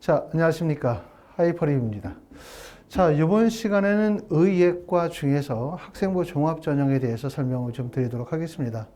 자, 안녕하십니까. 하이퍼립입니다. 자, 이번 시간에는 의예과 중에서 학생부 종합전형에 대해서 설명을 좀 드리도록 하겠습니다.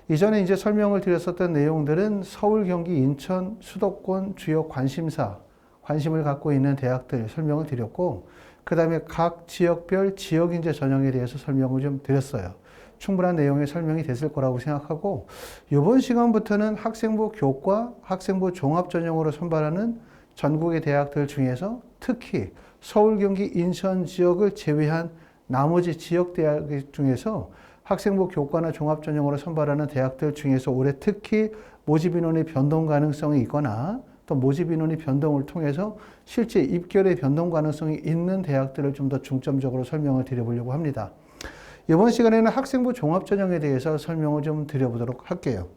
이전에 이제 설명을 드렸었던 내용들은 서울, 경기, 인천, 수도권 주요 관심을 갖고 있는 대학들 설명을 드렸고, 그 다음에 각 지역별 지역인재 전형에 대해서 설명을 좀 드렸어요. 충분한 내용의 설명이 됐을 거라고 생각하고, 이번 시간부터는 학생부 교과, 학생부 종합전형으로 선발하는 전국의 대학들 중에서 특히 서울, 경기, 인천 지역을 제외한 나머지 지역 대학 중에서 학생부 교과나 종합전형으로 선발하는 대학들 중에서 올해 특히 모집 인원의 변동 가능성이 있거나 또 모집 인원의 변동을 통해서 실제 입결의 변동 가능성이 있는 대학들을 좀 더 중점적으로 설명을 드려보려고 합니다. 이번 시간에는 학생부 종합전형에 대해서 설명을 좀 드려보도록 할게요.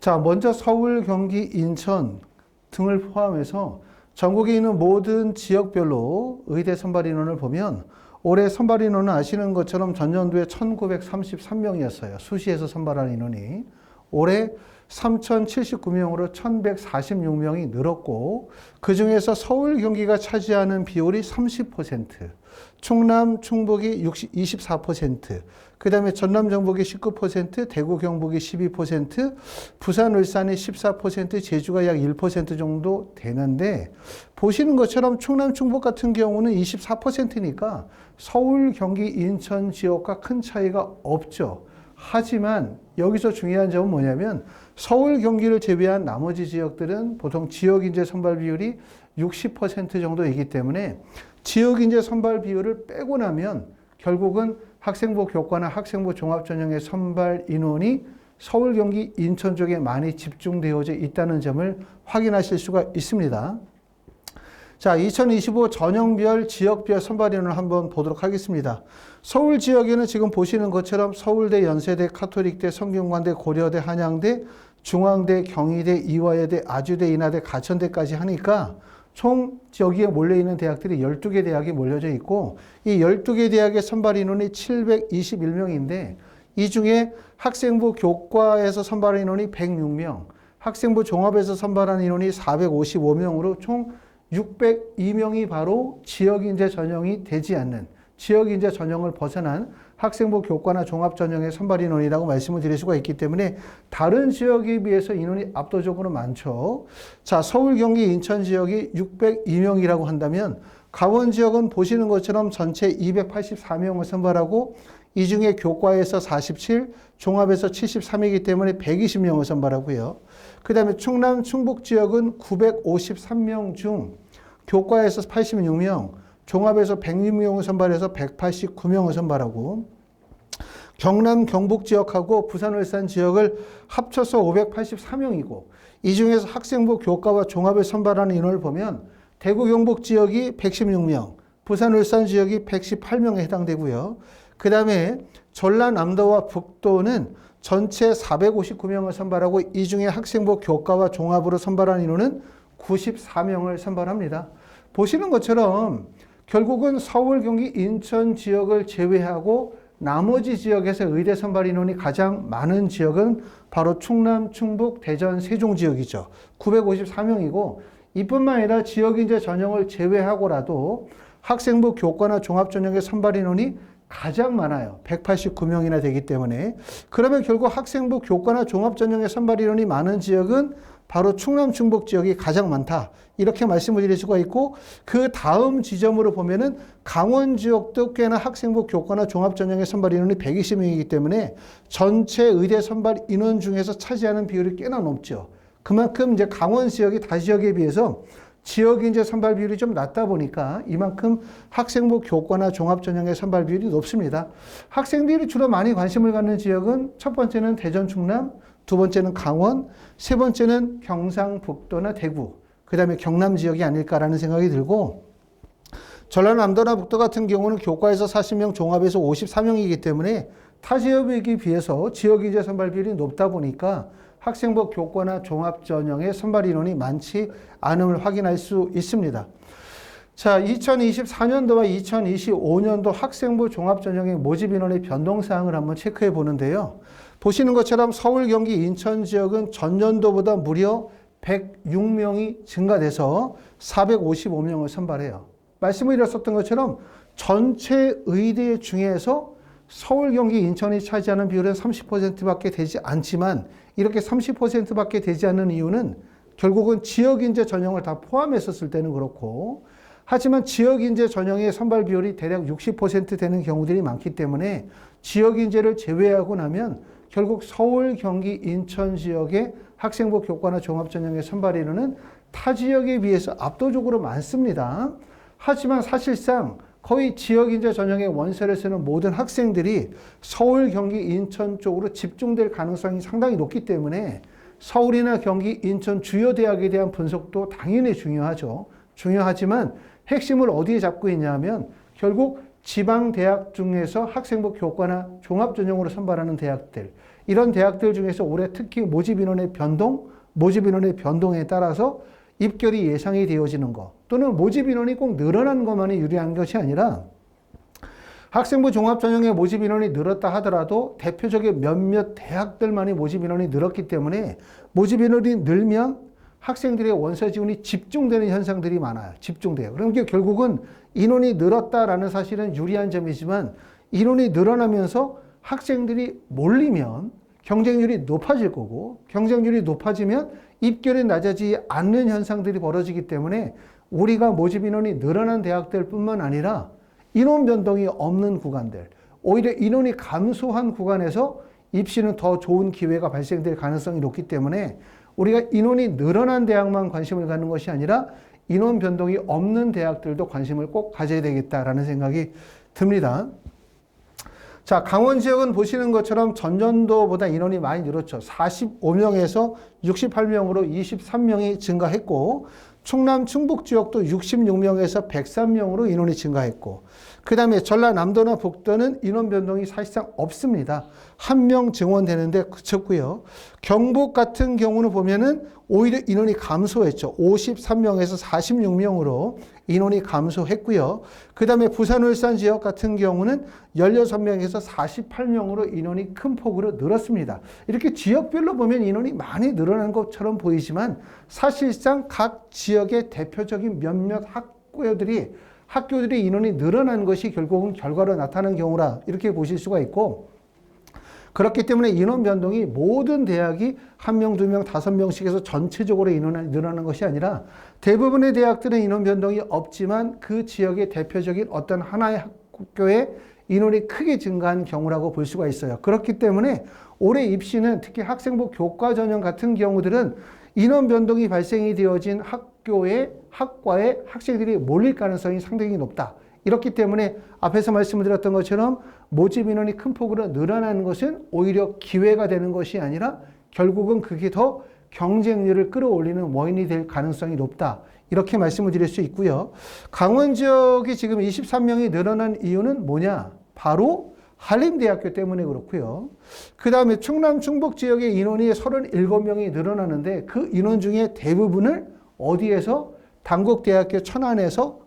자, 먼저 서울, 경기, 인천 등을 포함해서 전국에 있는 모든 지역별로 의대 선발 인원을 보면 올해 선발 인원은 아시는 것처럼 전년도에 1933명이었어요. 수시에서 선발한 인원이. 올해 3079명으로 1146명이 늘었고, 그 중에서 서울, 경기가 차지하는 비율이 30%, 충남, 충북이 24%, 그 다음에 전남, 전북이 19%, 대구, 경북이 12%, 부산, 울산이 14%, 제주가 약 1% 정도 되는데, 보시는 것처럼 충남, 충북 같은 경우는 24%니까 서울, 경기, 인천 지역과 큰 차이가 없죠. 하지만 여기서 중요한 점은 뭐냐면 서울, 경기를 제외한 나머지 지역들은 보통 지역인재 선발 비율이 60% 정도이기 때문에 지역인재 선발 비율을 빼고 나면 결국은 학생부 교과나 학생부 종합전형의 선발 인원이 서울, 경기, 인천 쪽에 많이 집중되어져 있다는 점을 확인하실 수가 있습니다. 자, 2025 전형별 지역별 선발 인원을 한번 보도록 하겠습니다. 서울 지역에는 지금 보시는 것처럼 서울대, 연세대, 카톨릭대, 성균관대, 고려대, 한양대, 중앙대, 경희대, 이화여대, 아주대, 인하대, 가천대까지 하니까 총 여기에 몰려있는 대학들이 12개 대학이 몰려져 있고, 이 12개 대학의 선발 인원이 721명인데 이 중에 학생부 교과에서 선발한 인원이 106명, 학생부 종합에서 선발한 인원이 455명으로 총 602명이 바로 지역인재 전형이 되지 않는, 지역인재 전형을 벗어난 학생부 교과나 종합전형의 선발 인원이라고 말씀을 드릴 수가 있기 때문에 다른 지역에 비해서 인원이 압도적으로 많죠. 자, 서울, 경기, 인천 지역이 602명이라고 한다면 강원 지역은 보시는 것처럼 전체 284명을 선발하고 이 중에 교과에서 47, 종합에서 73이기 때문에 120명을 선발하고요. 그 다음에 충남, 충북 지역은 953명 중 교과에서 86명, 종합에서 106명을 선발해서 189명을 선발하고, 경남, 경북 지역하고 부산, 울산 지역을 합쳐서 584명이고, 이 중에서 학생부 교과와 종합을 선발하는 인원을 보면 대구, 경북 지역이 116명, 부산, 울산 지역이 118명에 해당되고요. 그 다음에 전라남도와 북도는 전체 459명을 선발하고 이 중에 학생부 교과와 종합으로 선발한 인원은 94명을 선발합니다. 보시는 것처럼 결국은 서울, 경기, 인천 지역을 제외하고 나머지 지역에서 의대 선발 인원이 가장 많은 지역은 바로 충남, 충북, 대전, 세종 지역이죠. 954명이고 이뿐만 아니라 지역인재 전형을 제외하고라도 학생부 교과나 종합전형의 선발 인원이 가장 많아요. 189명이나 되기 때문에. 그러면 결국 학생부 교과나 종합전형의 선발 인원이 많은 지역은 바로 충남, 충북 지역이 가장 많다. 이렇게 말씀을 드릴 수가 있고, 그 다음 지점으로 보면은 강원 지역도 꽤나 학생부 교과나 종합전형의 선발 인원이 120명이기 때문에 전체 의대 선발 인원 중에서 차지하는 비율이 꽤나 높죠. 그만큼 이제 강원 지역이 다 지역에 비해서 지역인재 선발 비율이 좀 낮다 보니까 이만큼 학생부 교과나 종합전형의 선발 비율이 높습니다. 학생들이 주로 많이 관심을 갖는 지역은 첫 번째는 대전, 충남, 두 번째는 강원, 세 번째는 경상북도나 대구, 그 다음에 경남 지역이 아닐까라는 생각이 들고, 전라남도나 북도 같은 경우는 교과에서 40명, 종합에서 54명이기 때문에 타 지역에 비해서 지역인재 선발 비율이 높다 보니까 학생부 교과나 종합전형의 선발 인원이 많지 않음을 확인할 수 있습니다. 자, 2024년도와 2025년도 학생부 종합전형의 모집 인원의 변동사항을 한번 체크해 보는데요. 보시는 것처럼 서울, 경기, 인천 지역은 전년도보다 무려 106명이 증가돼서 455명을 선발해요. 말씀을 드렸었던 것처럼 전체 의대 중에서 서울, 경기, 인천이 차지하는 비율은 30%밖에 되지 않지만 이렇게 30%밖에 되지 않는 이유는 결국은 지역인재 전형을 다 포함했었을 때는 그렇고, 하지만 지역인재 전형의 선발 비율이 대략 60% 되는 경우들이 많기 때문에 지역인재를 제외하고 나면 결국 서울, 경기, 인천 지역의 학생부 교과나 종합전형의 선발 인원은 타 지역에 비해서 압도적으로 많습니다. 하지만 사실상 거의 지역인재 전형의 원서를 쓰는 모든 학생들이 서울, 경기, 인천 쪽으로 집중될 가능성이 상당히 높기 때문에 서울이나 경기, 인천 주요 대학에 대한 분석도 당연히 중요하죠. 중요하지만 핵심을 어디에 잡고 있냐면 결국 지방 대학 중에서 학생부 교과나 종합전형으로 선발하는 대학들, 이런 대학들 중에서 올해 특히 모집 인원의 변동에 따라서 입결이 예상이 되어지는 것, 또는 모집 인원이 꼭 늘어나는 것만이 유리한 것이 아니라 학생부 종합전형의 모집 인원이 늘었다 하더라도 대표적인 몇몇 대학들만이 모집 인원이 늘었기 때문에 모집 인원이 늘면 학생들의 원서 지원이 집중되는 현상들이 많아요. 집중돼요. 그러니까 결국은 인원이 늘었다라는 사실은 유리한 점이지만 인원이 늘어나면서 학생들이 몰리면 경쟁률이 높아질 거고, 경쟁률이 높아지면 입결이 낮아지지 않는 현상들이 벌어지기 때문에 우리가 모집 인원이 늘어난 대학들뿐만 아니라 인원 변동이 없는 구간들, 오히려 인원이 감소한 구간에서 입시는 더 좋은 기회가 발생될 가능성이 높기 때문에 우리가 인원이 늘어난 대학만 관심을 갖는 것이 아니라 인원 변동이 없는 대학들도 관심을 꼭 가져야 되겠다라는 생각이 듭니다. 자, 강원 지역은 보시는 것처럼 전년도보다 인원이 많이 늘었죠. 45명에서 68명으로 23명이 증가했고, 충남 충북 지역도 66명에서 103명으로 인원이 증가했고, 그 다음에 전라남도나 북도는 인원 변동이 사실상 없습니다. 1명 증원되는데 그쳤고요. 경북 같은 경우는 보면은 오히려 인원이 감소했죠. 53명에서 46명으로 인원이 감소했고요. 그 다음에 부산, 울산 지역 같은 경우는 16명에서 48명으로 인원이 큰 폭으로 늘었습니다. 이렇게 지역별로 보면 인원이 많이 늘어난 것처럼 보이지만 사실상 각 지역의 대표적인 몇몇 학교들이 인원이 늘어난 것이 결국은 결과로 나타나는 경우라 이렇게 보실 수가 있고, 그렇기 때문에 인원 변동이 모든 대학이 1명, 2명, 5명씩 해서 전체적으로 인원이 늘어나는 것이 아니라 대부분의 대학들은 인원 변동이 없지만 그 지역의 대표적인 어떤 하나의 학교에 인원이 크게 증가한 경우라고 볼 수가 있어요. 그렇기 때문에 올해 입시는 특히 학생부 교과 전형 같은 경우들은 인원 변동이 발생이 되어진 학과에 학생들이 몰릴 가능성이 상당히 높다. 이렇기 때문에 앞에서 말씀을 드렸던 것처럼 모집 인원이 큰 폭으로 늘어나는 것은 오히려 기회가 되는 것이 아니라 결국은 그게 더 경쟁률을 끌어올리는 원인이 될 가능성이 높다. 이렇게 말씀을 드릴 수 있고요. 강원 지역이 지금 23명이 늘어난 이유는 뭐냐? 바로 한림대학교 때문에 그렇고요. 그 다음에 충남 충북 지역의 인원이 37명이 늘어나는데 그 인원 중에 대부분을 어디에서? 단국대학교 천안에서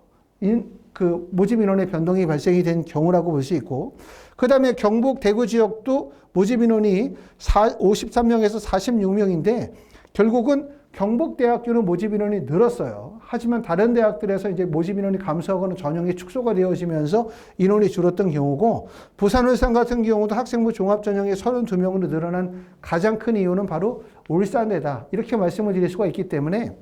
모집 인원의 변동이 발생이 된 경우라고 볼 수 있고, 그 다음에 경북 대구 지역도 모집 인원이 53명에서 46명인데 결국은 경북대학교는 모집 인원이 늘었어요. 하지만 다른 대학들에서 이제 모집 인원이 감소하거나 전형이 축소가 되어지면서 인원이 줄었던 경우고, 부산, 울산 같은 경우도 학생부 종합전형이 32명으로 늘어난 가장 큰 이유는 바로 울산대다. 이렇게 말씀을 드릴 수가 있기 때문에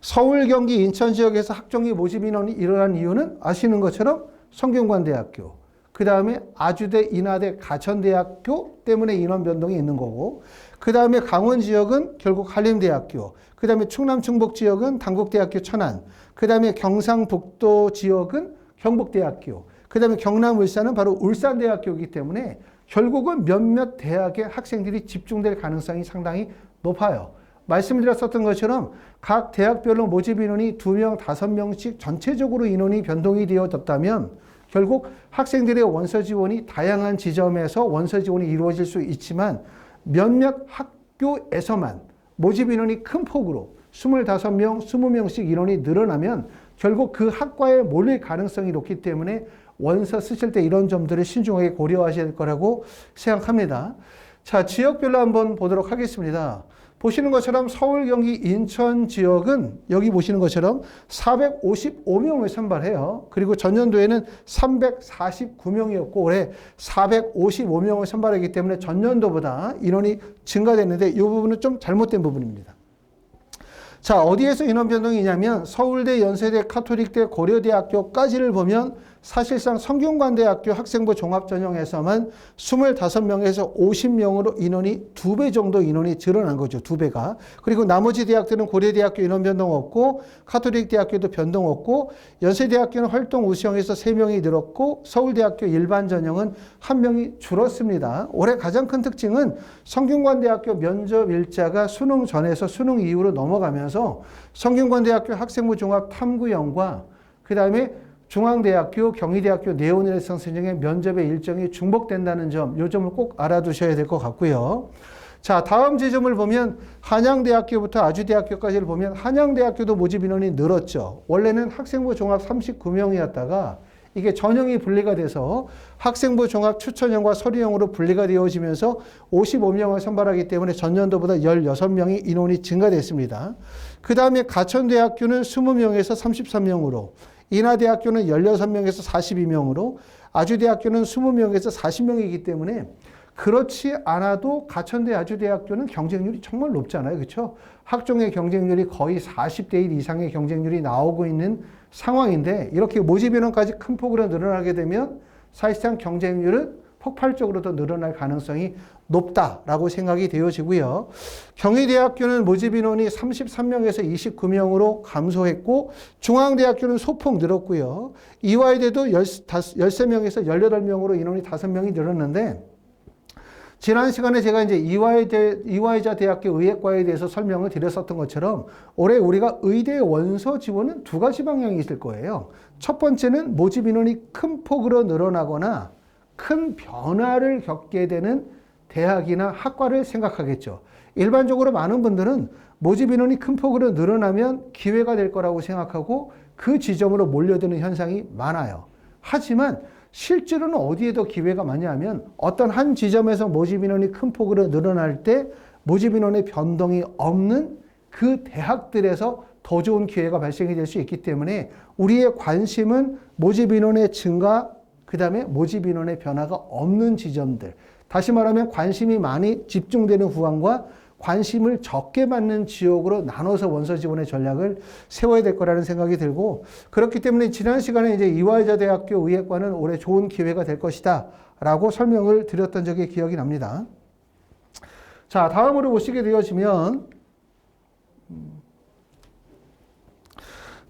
서울, 경기, 인천 지역에서 학종기 모집 인원이 일어난 이유는 아시는 것처럼 성균관대학교, 그 다음에 아주대, 인하대, 가천대학교 때문에 인원 변동이 있는 거고, 그 다음에 강원 지역은 결국 한림대학교, 그 다음에 충남 충북 지역은 단국대학교 천안, 그 다음에 경상북도 지역은 경북대학교, 그 다음에 경남 울산은 바로 울산대학교이기 때문에 결국은 몇몇 대학의 학생들이 집중될 가능성이 상당히 높아요. 말씀드렸었던 것처럼 각 대학별로 모집 인원이 2명, 5명씩 전체적으로 인원이 변동이 되어졌다면 결국 학생들의 원서 지원이 다양한 지점에서 원서 지원이 이루어질 수 있지만 몇몇 학교에서만 모집 인원이 큰 폭으로 25명, 20명씩 인원이 늘어나면 결국 그 학과에 몰릴 가능성이 높기 때문에 원서 쓰실 때 이런 점들을 신중하게 고려하셔야 될 거라고 생각합니다. 자, 지역별로 한번 보도록 하겠습니다. 보시는 것처럼 서울, 경기, 인천 지역은 여기 보시는 것처럼 455명을 선발해요. 그리고 전년도에는 349명이었고 올해 455명을 선발하기 때문에 전년도보다 인원이 증가됐는데 이 부분은 좀 잘못된 부분입니다. 자, 어디에서 인원 변동이냐면 서울대, 연세대, 카톨릭대, 고려대학교까지를 보면 사실상 성균관대학교 학생부 종합전형에서만 25명에서 50명으로 인원이 2배 정도 인원이 늘어난 거죠. 2배가. 그리고 나머지 대학들은 고려대학교 인원 변동 없고 카톨릭대학교도 변동 없고 연세대학교는 활동 우수형에서 3명이 늘었고 서울대학교 일반 전형은 1명이 줄었습니다. 올해 가장 큰 특징은 성균관대학교 면접 일자가 수능 전에서 수능 이후로 넘어가면서 성균관대학교 학생부 종합 탐구형과 그 다음에 중앙대학교, 경희대학교 네오늘성 선생의 면접의 일정이 중복된다는 점, 이 점을 꼭 알아두셔야 될 것 같고요. 자, 다음 지점을 보면 한양대학교부터 아주대학교까지를 보면 한양대학교도 모집 인원이 늘었죠. 원래는 학생부 종합 39명이었다가 이게 전형이 분리가 돼서 학생부 종합 추천형과 서류형으로 분리가 되어지면서 55명을 선발하기 때문에 전년도보다 16명이 인원이 증가됐습니다. 그 다음에 가천대학교는 20명에서 33명으로, 인하대학교는 16명에서 42명으로, 아주대학교는 20명에서 40명이기 때문에 그렇지 않아도 가천대 아주대학교는 경쟁률이 정말 높잖아요. 그렇죠? 학종의 경쟁률이 거의 40대 1 이상의 경쟁률이 나오고 있는 상황인데 이렇게 모집 인원까지 큰 폭으로 늘어나게 되면 사실상 경쟁률은 폭발적으로 더 늘어날 가능성이 높다라고 생각이 되어지고요. 경희대학교는 모집 인원이 33명에서 29명으로 감소했고 중앙대학교는 소폭 늘었고요. 이화여대도 13명에서 18명으로 인원이 5명이 늘었는데 지난 시간에 제가 이제 이화여자 대학교 의예과에 대해서 설명을 드렸었던 것처럼 올해 우리가 의대 원서 지원은 2가지 방향이 있을 거예요. 첫 번째는 모집 인원이 큰 폭으로 늘어나거나 큰 변화를 겪게 되는 대학이나 학과를 생각하겠죠. 일반적으로 많은 분들은 모집 인원이 큰 폭으로 늘어나면 기회가 될 거라고 생각하고 그 지점으로 몰려드는 현상이 많아요. 하지만 실제로는 어디에 더 기회가 많냐면 어떤 한 지점에서 모집 인원이 큰 폭으로 늘어날 때 모집 인원의 변동이 없는 그 대학들에서 더 좋은 기회가 발생이 될 수 있기 때문에 우리의 관심은 모집 인원의 증가, 그 다음에 모집 인원의 변화가 없는 지점들, 다시 말하면 관심이 많이 집중되는 후반과 관심을 적게 받는 지역으로 나눠서 원서 지원의 전략을 세워야 될 거라는 생각이 들고, 그렇기 때문에 지난 시간에 이제 이화여자 대학교 의예과는 올해 좋은 기회가 될 것이다 라고 설명을 드렸던 적이 기억이 납니다. 자, 다음으로 보시게 되어지면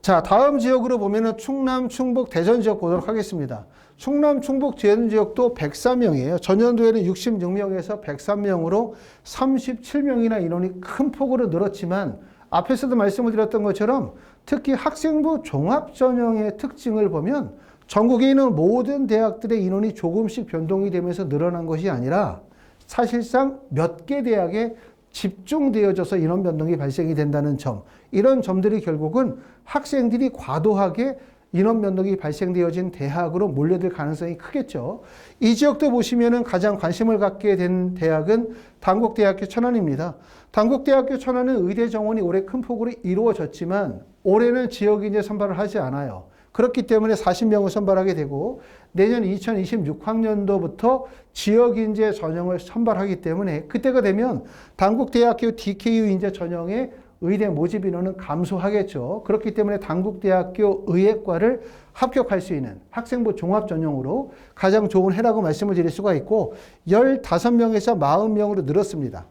자, 다음 지역으로 보면은 충남, 충북, 대전 지역 보도록 하겠습니다. 충남, 충북, 대전 지역도 103명이에요. 전년도에는 66명에서 103명으로 37명이나 인원이 큰 폭으로 늘었지만 앞에서도 말씀을 드렸던 것처럼 특히 학생부 종합전형의 특징을 보면 전국에 있는 모든 대학들의 인원이 조금씩 변동이 되면서 늘어난 것이 아니라 사실상 몇 개 대학에 집중되어져서 인원 변동이 발생이 된다는 점, 이런 점들이 결국은 학생들이 과도하게 인원 변동이 발생되어진 대학으로 몰려들 가능성이 크겠죠. 이 지역도 보시면은 가장 관심을 갖게 된 대학은 단국대학교 천안입니다. 단국대학교 천안은 의대 정원이 올해 큰 폭으로 이루어졌지만 올해는 지역인재 선발을 하지 않아요. 그렇기 때문에 40명을 선발하게 되고 내년 2026학년도부터 지역인재 전형을 선발하기 때문에 그때가 되면 단국대학교 DKU 인재 전형의 의대 모집 인원은 감소하겠죠. 그렇기 때문에 단국대학교 의예과를 합격할 수 있는 학생부 종합 전형으로 가장 좋은 해라고 말씀을 드릴 수가 있고 15명에서 40명으로 늘었습니다.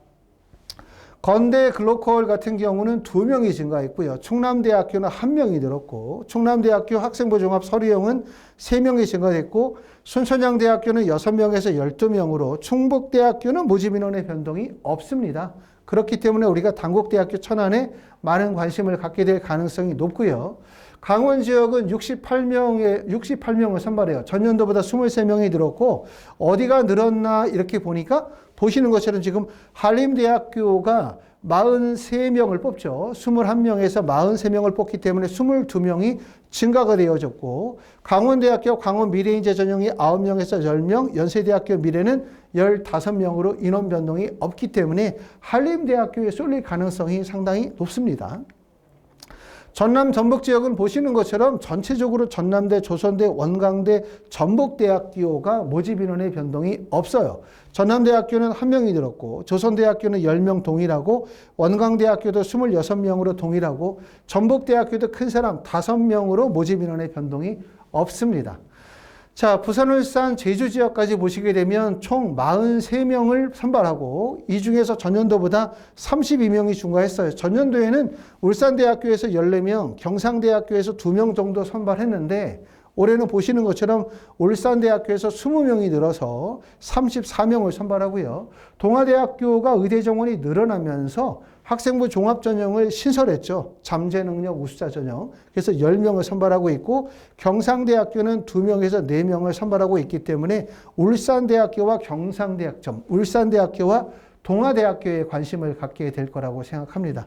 건대 글로컬 같은 경우는 2명이 증가했고요. 충남대학교는 1명이 늘었고 충남대학교 학생부 종합 서류형은 3명이 증가됐고 순천향대학교는 6명에서 12명으로 충북대학교는 모집 인원의 변동이 없습니다. 그렇기 때문에 우리가 단국대학교 천안에 많은 관심을 갖게 될 가능성이 높고요. 강원 지역은 68명을 선발해요. 전년도보다 23명이 늘었고 어디가 늘었나 이렇게 보니까 보시는 것처럼 지금 한림대학교가 43명을 뽑죠. 21명에서 43명을 뽑기 때문에 22명이 증가가 되어졌고 강원대학교 강원 미래인재 전형이 9명에서 10명, 연세대학교 미래는 15명으로 인원 변동이 없기 때문에 한림대학교에 쏠릴 가능성이 상당히 높습니다. 전남 전북 지역은 보시는 것처럼 전체적으로 전남대, 조선대, 원광대, 전북대학교가 모집 인원의 변동이 없어요. 전남대학교는 1명이 늘었고 조선대학교는 10명 동일하고 원광대학교도 26명으로 동일하고 전북대학교도 큰 사람 5명으로 모집 인원의 변동이 없습니다. 자, 부산, 울산, 제주 지역까지 보시게 되면 총 43명을 선발하고 이 중에서 전년도보다 32명이 증가했어요. 전년도에는 울산대학교에서 14명, 경상대학교에서 2명 정도 선발했는데 올해는 보시는 것처럼 울산대학교에서 20명이 늘어서 34명을 선발하고요. 동아대학교가 의대 정원이 늘어나면서 학생부 종합전형을 신설했죠. 잠재능력 우수자 전형. 그래서 10명을 선발하고 있고 경상대학교는 2명에서 4명을 선발하고 있기 때문에 울산대학교와 울산대학교와 동아대학교에 관심을 갖게 될 거라고 생각합니다.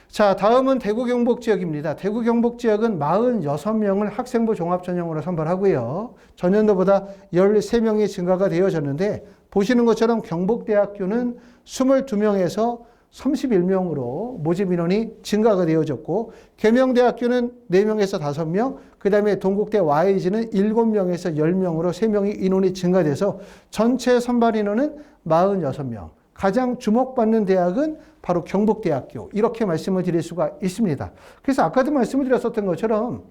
자, 다음은 대구 경북 지역입니다. 대구 경북 지역은 46명을 학생부 종합전형으로 선발하고요. 전년도보다 13명이 증가가 되어졌는데 보시는 것처럼 경북대학교는 22명에서 31명으로 모집 인원이 증가가 되어졌고 계명대학교는 4명에서 5명, 그 다음에 동국대 YG는 7명에서 10명으로 3명이 인원이 증가돼서 전체 선발 인원은 46명. 가장 주목받는 대학은 바로 경북대학교, 이렇게 말씀을 드릴 수가 있습니다. 그래서 아까도 말씀을 드렸었던 것처럼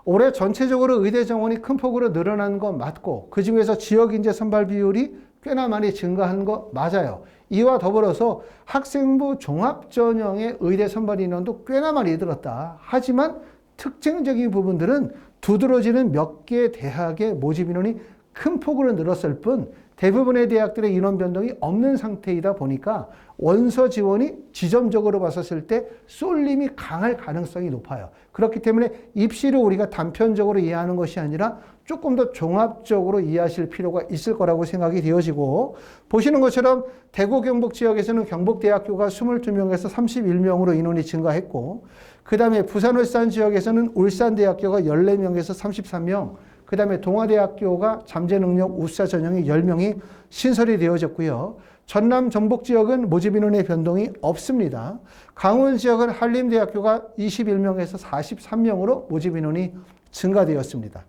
올해 전체적으로 의대 정원이 큰 폭으로 늘어난 건 맞고 그 중에서 지역인재 선발 비율이 꽤나 많이 증가한 거 맞아요. 이와 더불어서 학생부 종합전형의 의대 선발 인원도 꽤나 많이 늘었다. 하지만 특징적인 부분들은 두드러지는 몇 개 대학의 모집 인원이 큰 폭으로 늘었을 뿐 대부분의 대학들의 인원 변동이 없는 상태이다 보니까 원서 지원이 지점적으로 봤었을 때 쏠림이 강할 가능성이 높아요. 그렇기 때문에 입시를 우리가 단편적으로 이해하는 것이 아니라 조금 더 종합적으로 이해하실 필요가 있을 거라고 생각이 되어지고 보시는 것처럼 대구 경북 지역에서는 경북대학교가 22명에서 31명으로 인원이 증가했고 그 다음에 부산 울산 지역에서는 울산대학교가 14명에서 33명 그 다음에 동아대학교가 잠재능력 우수자 전형이 10명이 신설이 되어졌고요. 전남 전북 지역은 모집 인원의 변동이 없습니다. 강원 지역은 한림대학교가 21명에서 43명으로 모집 인원이 증가되었습니다.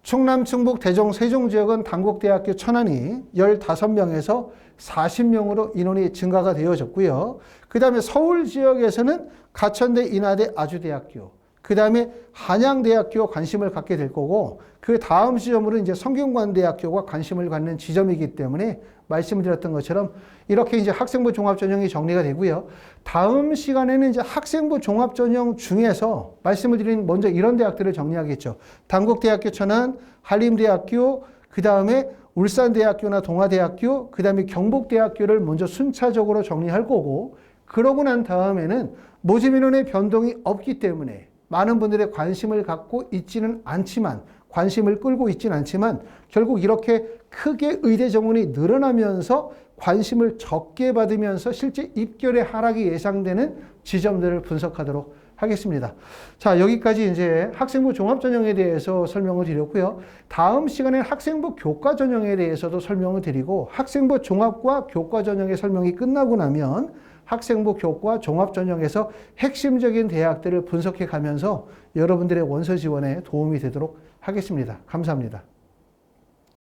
충남, 충북, 대종, 세종 지역은 단국대학교 천안이 15명에서 40명으로 인원이 증가가 되어졌고요. 그 다음에 서울 지역에서는 가천대, 인하대, 아주대학교, 그 다음에 한양대학교 관심을 갖게 될 거고 그 다음 지점으로 이제 성균관대학교가 관심을 갖는 지점이기 때문에 말씀드렸던 것처럼 이렇게 이제 학생부 종합전형이 정리가 되고요. 다음 시간에는 이제 학생부 종합전형 중에서 말씀을 드린 먼저 이런 대학들을 정리하겠죠. 단국대학교 천안, 한림대학교, 그 다음에 울산대학교나 동아대학교, 그 다음에 경북대학교를 먼저 순차적으로 정리할 거고 그러고 난 다음에는 모집 인원의 변동이 없기 때문에 많은 분들의 관심을 갖고 있지는 않지만 관심을 끌고 있지는 않지만 결국 이렇게 크게 의대 정원이 늘어나면서 관심을 적게 받으면서 실제 입결의 하락이 예상되는 지점들을 분석하도록 하겠습니다. 자, 여기까지 이제 학생부 종합전형에 대해서 설명을 드렸고요. 다음 시간에 학생부 교과전형에 대해서도 설명을 드리고 학생부 종합과 교과전형의 설명이 끝나고 나면 학생부 교과 종합전형에서 핵심적인 대학들을 분석해 가면서 여러분들의 원서 지원에 도움이 되도록 하겠습니다. 감사합니다.